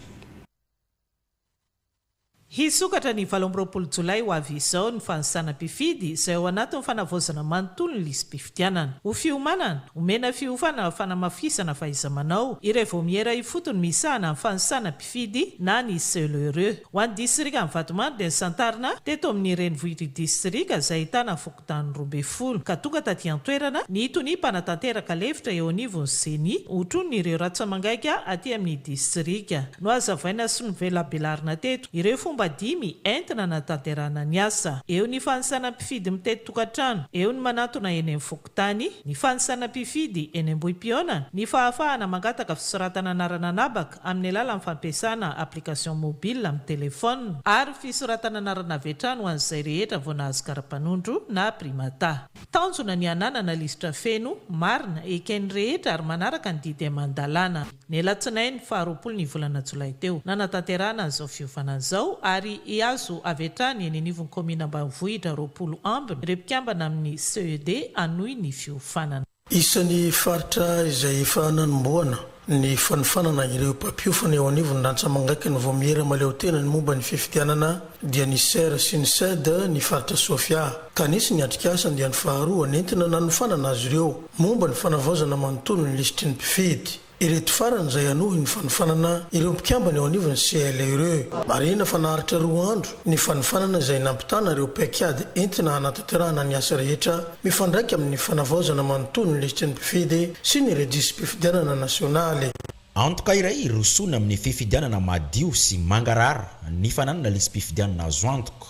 Hisokatra ny 24 jolay ho avy izao ny fanisana mpifidy izay ao anatin'ny fanavaozana manontolo ny lisam-pifidianana. Ho fiomanana, omena fiofana fanamafisana fahaiza-manao ireo vao miera ifotony misahana amin'ny fanisana mpifidy na ny CLRE. Ho an'ny distrika amin'ny Vatomandry dia nisantarina teto amin'ny renivohitry distrika izay ahitana fokotany 12 ka tonga taty an-toerana ny itony mpanatanteraka lefitra eo anivon'ny seny otrony ireo ratsamangaika aty amin'ny distrika. No azavaina sy novelabelarina teto ireo fomba dimy entina natanterana ny asa. Eo ny fanisana mpifidy mitety tokantrano, eo ny manatona eny amin'ny fokotany, ny fanisana mpifidy eny Ambohipionana, ny fahafahana mangataka fisoratana anarana anabaka amin'ny alalan'ny fampiasana application mobile amin'ny telefona ary fisoratana anarana avetrano ho an'izay rehetra vao nahazo kara-panondro na primata. Tanjona ny ananana lisitra feno marina ekeny rehetra ary manaraka ny didy amandalana. Ny alatsinainy 20 ny volana Jolay teo nanatanterana an'izao fiofanana izao ary iazo avetrany eny anivon'ny commune Ambanivohitra 20 ambiny ireo mpikambana amin'ny CED anohy ny fiofanana. Isan'ny faritra izay efa nanomboana ny fanofanana ireo mpampiofana eo anivon'ny rantsamangaika ny vao miera maleo tena ny momba ny fifidianana dia ny SER sy ny SED ny faritra Sofia. Ka nisy ny atrikasa dia ny faharoa nentina nanofanana azy ireo momba ny fanavaozana manontolo ny lisitry ny mpifidy. Ireto farany izay anohy ny fanofanana ireo mpikambana eo anivon'ny CLRE. Marina fa naharitra 2 andro ny fanofanana izay nampitana ireo paikady entina hanatanterahana ny asa rehetra mifandraika amin'ny fanavaozana manontolo ny lisitry ny mpifidy sy ny rejis-pifidianana nasionaly. Antoka iray rosona amin'ny fifidianana madio sy mangarara ny fananana lisam-pifidianana azo antoka.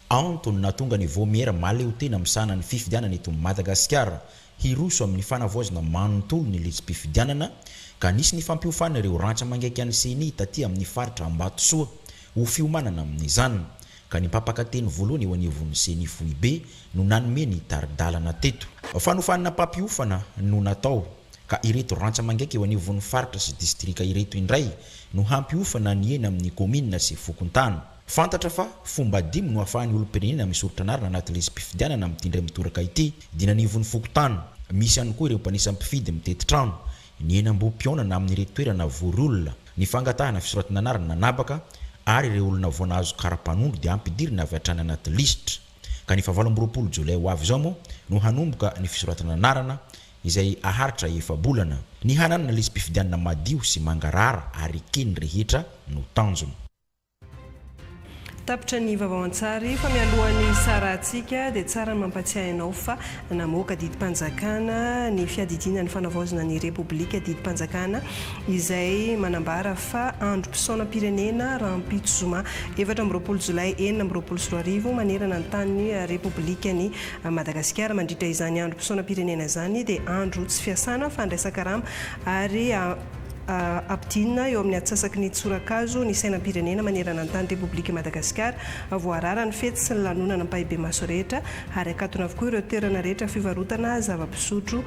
Antony natonga ny vomiera maleo tena misahana ny fifidianana eto Madagasikara hiroso amin'ny fanavaozana manontolo ny lisam-pifidianana ka nisy ny fampiofana ireo rantsamangaika any seny taty amin'ny faritra Ambatosoa ho fiomanana amin'izany ka ny mpampakateny voalohany eo anivon'ny seny foibe no nanome ny taridalana teto. Fanofanana mpampiofana no natao ka ireto rantsamangaika eo anivon'ny faritra sy distrika ireto indray no hampiofana ny eny amin'ny commune sy fokontany. Fantatra fa fomba dimy no ahafahan'ny olom-pirenena misoritra anarana anaty lisam-pifidianana mitindray mitoraka ity dinanivon'ny fokontany. Misy ihany koa ireo mpanisa mpifidy mitety trano ny eny Ambohipionana amin'ireo toerana vory-olona ny fangatahana fisoratana anarana anabaka ary ireo olona vao nahazo kara-panondro dia ampidirina avy hatrany anaty lisitra. Ka ny 24 Jolay ho avy izao moa no hanomboka ny fisoratana anarana izay aharitra efa-bolana. Ny hananana lisam-pifidianana madio sy mangarara ary kely rehetra no tanjona. tapitra ny vaovao-antsary fa mialohan'ny sara atsika dia tsara ny mampatsiahinao fa namoaka didim-panjakana ny fiadidina ny fanavaozana ny repoblika didim-panjakana izay manambara fa andro mpisaona-pirenena rahampito zoma 4 jolay 2024 manerana ny tany repoblika ny Madagasikara. Mandritra izany andro mpisaona-pirenena zany dia andro tsy fiasana fandraisaka rama ary ampidinina eo amin'ny atsasaky ny tsorakazo ny sainam-pirenena manerana ny tany repoblika Madagasikara voarara ny fety sy ny lanonana mpahibe maso rehetra ary akatona avokoa ireo toerana rehetra fivarotana zava-pisotro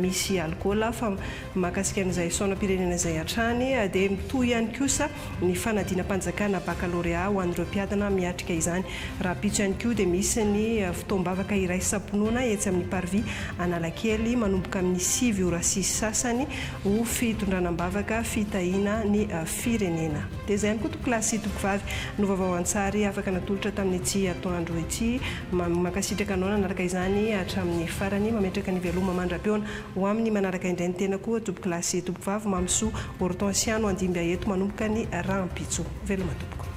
misy alkôla fa mahakasika an'izay saona-pirenena izay hatrany dia mitohy ihany kosa ny fanadina-panjakana baccalauréat ho an'ireo mpiadana miatrika izany. Raha pitso ihany koa dia misy ny fotoam-bavaka iray saponoana etsy amin'ny parvis Analakely manomboka amin'ny 6 ora 6 sasany ho fitondranam-bavaka fitahina ny firenena. Dia izay ihany koa tokolasy tokovavy no vaovao-antsary afaka natolotra tamin'ny ity atoandro ity makasitraka anao nanaraka izany hatramin'ny farany mametraka ny veloma mandra-peona ho amin'ny manaraka indray ny tena koa topokilasy tokovavy Mamsoa Hortensiano Andimby Aeto manomboka ny rahampitso. Veloma tompoko.